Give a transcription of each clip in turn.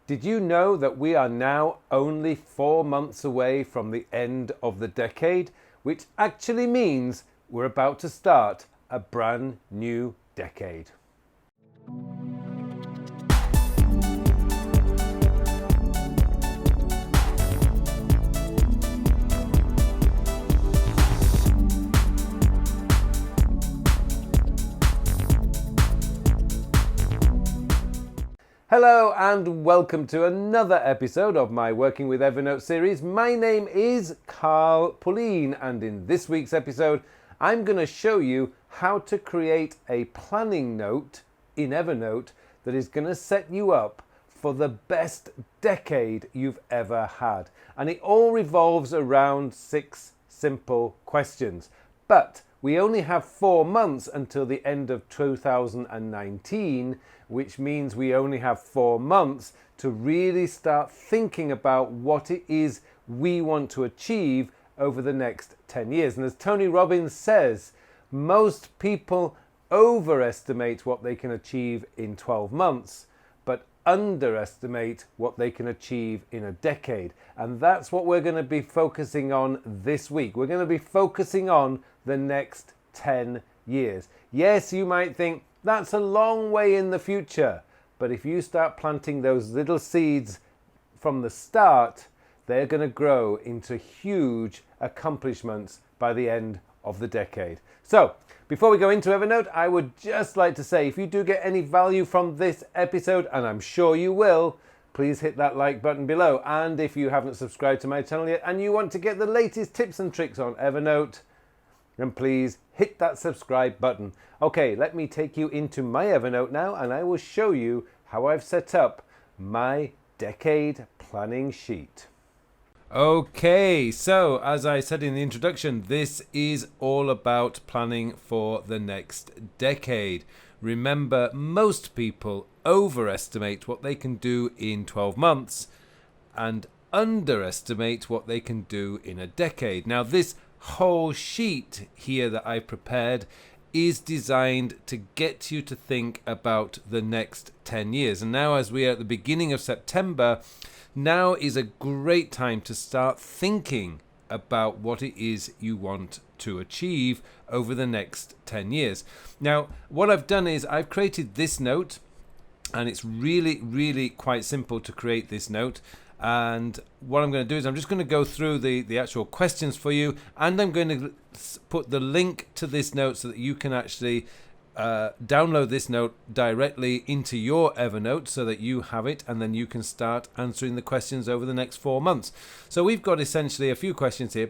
Did you know that we are now only 4 months away from the end of the decade, which actually means we're about to start a brand new decade? Hello and welcome to another episode of my Working with Evernote series. My name is Pullein, and in this week's episode I'm going to show you how to create a planning note in Evernote that is going to set you up for the best decade you've ever had. And it all revolves around 6 simple questions. But we only have 4 months until the end of 2019, which means we only have 4 months to really start thinking about what it is we want to achieve over the next 10 years. And as Tony Robbins says, most people overestimate what they can achieve in 12 months, but underestimate what they can achieve in a decade. And that's what we're going to be focusing on this week. We're going to be focusing on the next 10 years. Yes, you might think that's a long way in the future, but if you start planting those little seeds from the start, they're going to grow into huge accomplishments by the end of the decade. So, before we go into Evernote, I would just like to say, if you do get any value from this episode, and I'm sure you will, please hit that like button below. And if you haven't subscribed to my channel yet and you want to get the latest tips and tricks on Evernote, then please hit that subscribe button. Okay, let me take you into my Evernote now, and I will show you how I've set up my decade planning sheet. Okay, so as I said in the introduction, this is all about planning for the next decade. Remember, most people overestimate what they can do in 12 months and underestimate what they can do in a decade. Now, this whole sheet here that I prepared is designed to get you to think about the next 10 years. And now, as we are at the beginning of September, now is a great time to start thinking about what it is you want to achieve over the next 10 years. Now, what I've done is I've created this note, and it's really quite simple to create this note. And what I'm going to do is I'm just going to go through the actual questions for you, and I'm going to put the link to this note so that you can actually download this note directly into your Evernote so that you have it, and then you can start answering the questions over the next 4 months. So we've got essentially a few questions here.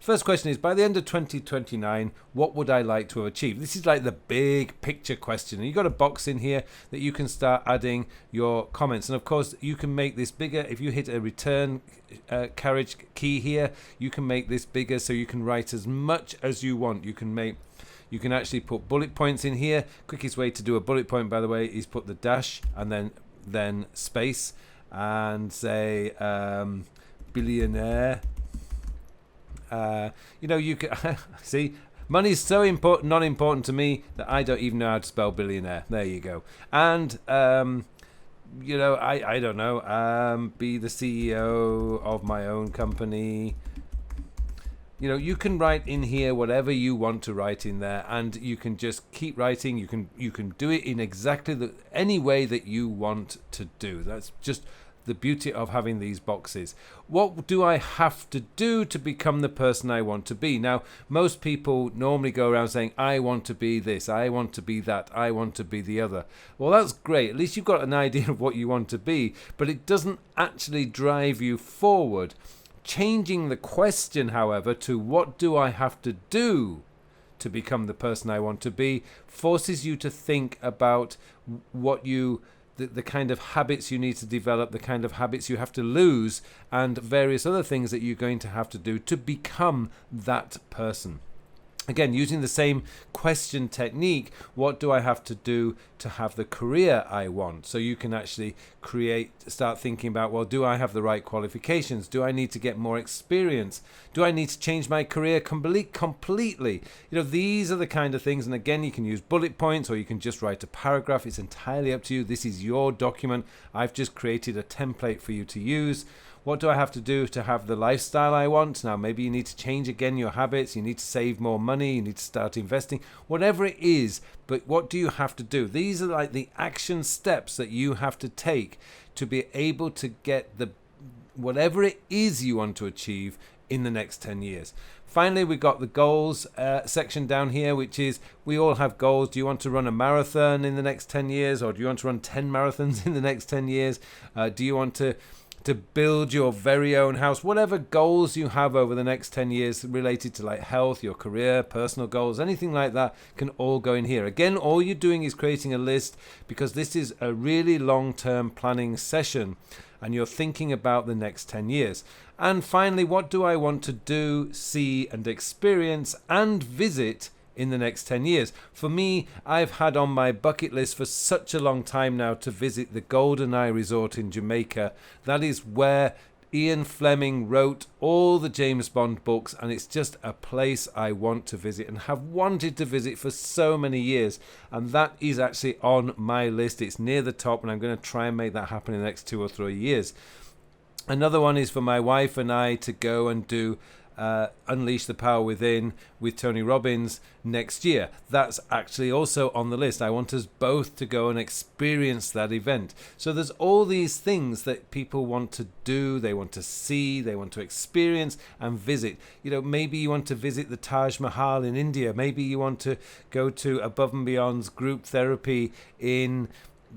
First question is, by the end of 2029, what would I like to have achieved? This is like the big picture question. And you've got a box in here that you can start adding your comments. And of course, you can make this bigger. If you hit a return carriage key here, you can make this bigger so you can write as much as you want. You can actually put bullet points in here. Quickest way to do a bullet point, by the way, is put the dash and then space and say billionaire. You can see, money's so not important to me that I don't even know how to spell billionaire. There you go. And I don't know. Be the CEO of my own company. You can write in here whatever you want to write in there, and you can just keep writing. You can do it in exactly any way that you want to do. That's just the beauty of having these boxes. What do I have to do to become the person I want to be? Now, most people normally go around saying, I want to be this, I want to be that, I want to be the other. Well, that's great. At least you've got an idea of what you want to be, but it doesn't actually drive you forward. Changing the question, however, to what do I have to do to become the person I want to be forces you to think about the kind of habits you need to develop, the kind of habits you have to lose, and various other things that you're going to have to do to become that person. Again, using the same question technique, what do I have to do to have the career I want? So you can actually start thinking about, well, do I have the right qualifications? Do I need to get more experience? Do I need to change my career completely? These are the kind of things. And again, you can use bullet points or you can just write a paragraph. It's entirely up to you. This is your document. I've just created a template for you to use. What do I have to do to have the lifestyle I want? Now, maybe you need to change again your habits. You need to save more money. You need to start investing. Whatever it is, but what do you have to do? These are like the action steps that you have to take to be able to get whatever it is you want to achieve in the next 10 years. Finally, we've got the goals section down here, which is we all have goals. Do you want to run a marathon in the next 10 years? Or do you want to run 10 marathons in the next 10 years? Do you want to build your very own house? Whatever goals you have over the next 10 years related to like health, your career, personal goals, anything like that can all go in here. Again, all you're doing is creating a list because this is a really long-term planning session and you're thinking about the next 10 years. And finally, what do I want to do, see and experience and visit in the next 10 years? For me, I've had on my bucket list for such a long time now to visit the GoldenEye Resort in Jamaica. That is where Ian Fleming wrote all the James Bond books, and it's just a place I want to visit and have wanted to visit for so many years. And that is actually on my list. It's near the top, and I'm going to try and make that happen in the next 2 or 3 years. Another one is for my wife and I to go and do Unleash the Power Within with Tony Robbins next year. That's actually also on the list. I want us both to go and experience that event. So there's all these things that people want to do, they want to see, they want to experience and visit. Maybe you want to visit the Taj Mahal in India. Maybe you want to go to Above and Beyond's group therapy in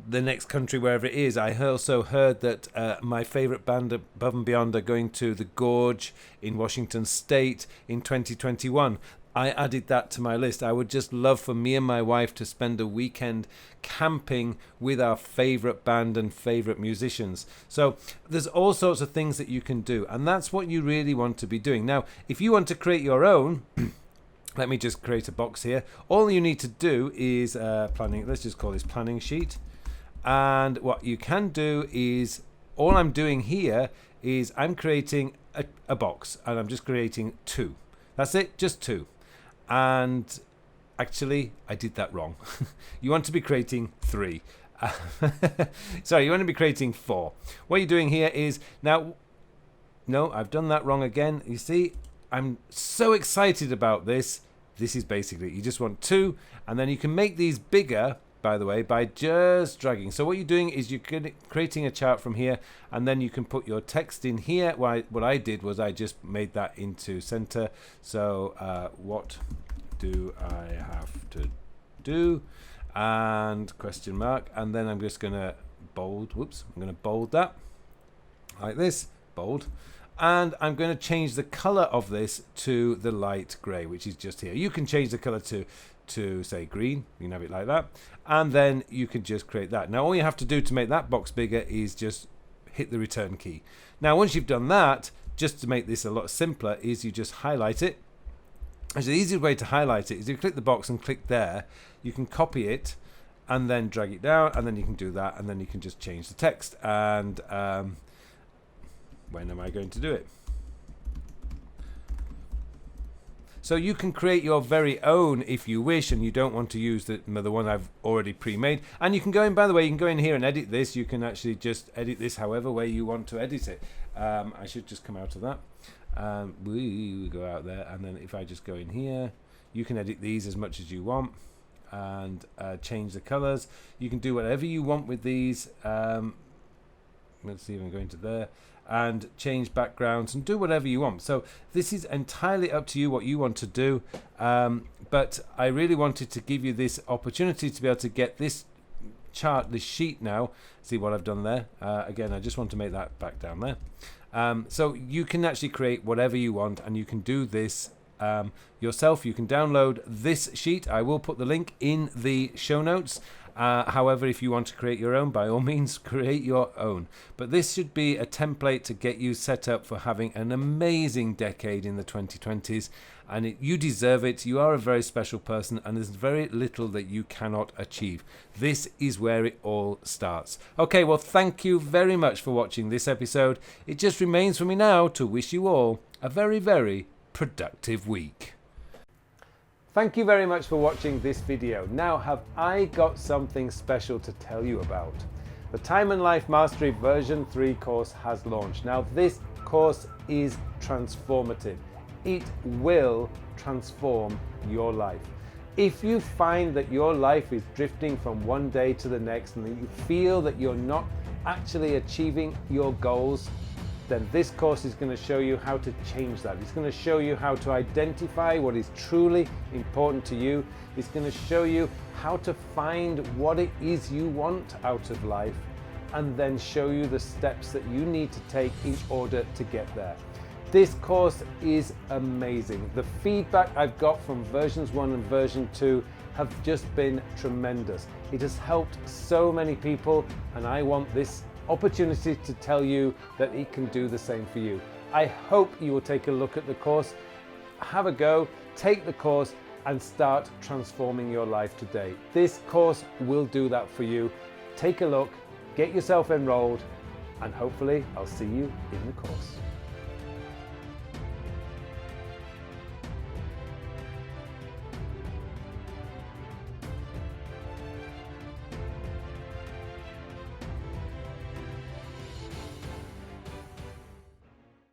the next country, wherever it is. I also heard that my favorite band Above and Beyond are going to the Gorge in Washington State in 2021. I added that to my list. I would just love for me and my wife to spend a weekend camping with our favorite band and favorite musicians. So there's all sorts of things that you can do, and that's what you really want to be doing. Now, if you want to create your own, let me just create a box here. All you need to do is planning. Let's just call this planning sheet. And what you can do is, all I'm doing here is I'm creating a box, and I'm just creating 2. That's it, just 2. And actually, I did that wrong. You want to be creating 3. Sorry, you want to be creating 4. What you're doing here is, no, I've done that wrong again. You see, I'm so excited about this. This is basically, you just want 2, and then you can make these bigger, by the way, by just dragging. So what you're doing is you're creating a chart from here, and then you can put your text in here. What I did was I just made that into center. So what do I have to do? And question mark. And then I'm just going to bold. Whoops. I'm going to bold that like this. Bold. And I'm going to change the color of this to the light gray, which is just here. You can change the color to say green. You can have it like that, and then you can just create that. Now all you have to do to make that box bigger is just hit the return key. Now once you've done that, just to make this a lot simpler, is you just highlight it. Actually, the easiest way to highlight it is you click the box and click there. You can copy it and then drag it down, and then you can do that, and then you can just change the text. And when am I going to do it? So you can create your very own if you wish, and you don't want to use the one I've already pre-made. And you can go in, by the way, you can go in here and edit this. You can actually just edit this however way you want to edit it. I should just come out of that. We go out there, and then if I just go in here, you can edit these as much as you want and change the colors. You can do whatever you want with these. Let's see if I'm going to there. And change backgrounds and do whatever you want. So this is entirely up to you what you want to do, but I really wanted to give you this opportunity to be able to get this chart, this sheet now. See what I've done there. Again, I just want to make that back down there. So you can actually create whatever you want, and you can do this yourself. You can download this sheet. I will put the link in the show notes. However, if you want to create your own, by all means, create your own. But this should be a template to get you set up for having an amazing decade in the 2020s. And you deserve it. You are a very special person, and there's very little that you cannot achieve. This is where it all starts. Okay, well, thank you very much for watching this episode. It just remains for me now to wish you all a very, very productive week. Thank you very much for watching this video. Now, have I got something special to tell you about? The Time and Life Mastery version 3 course has launched. Now, this course is transformative. It will transform your life. If you find that your life is drifting from one day to the next and that you feel that you're not actually achieving your goals, then this course is going to show you how to change that. It's going to show you how to identify what is truly important to you. It's going to show you how to find what it is you want out of life, and then show you the steps that you need to take in order to get there. This course is amazing. The feedback I've got from versions 1 and version 2 have just been tremendous. It has helped so many people, and I want this opportunity to tell you that it can do the same for you. I hope you will take a look at the course, have a go, take the course, and start transforming your life today. This course will do that for you. Take a look, get yourself enrolled, and hopefully I'll see you in the course.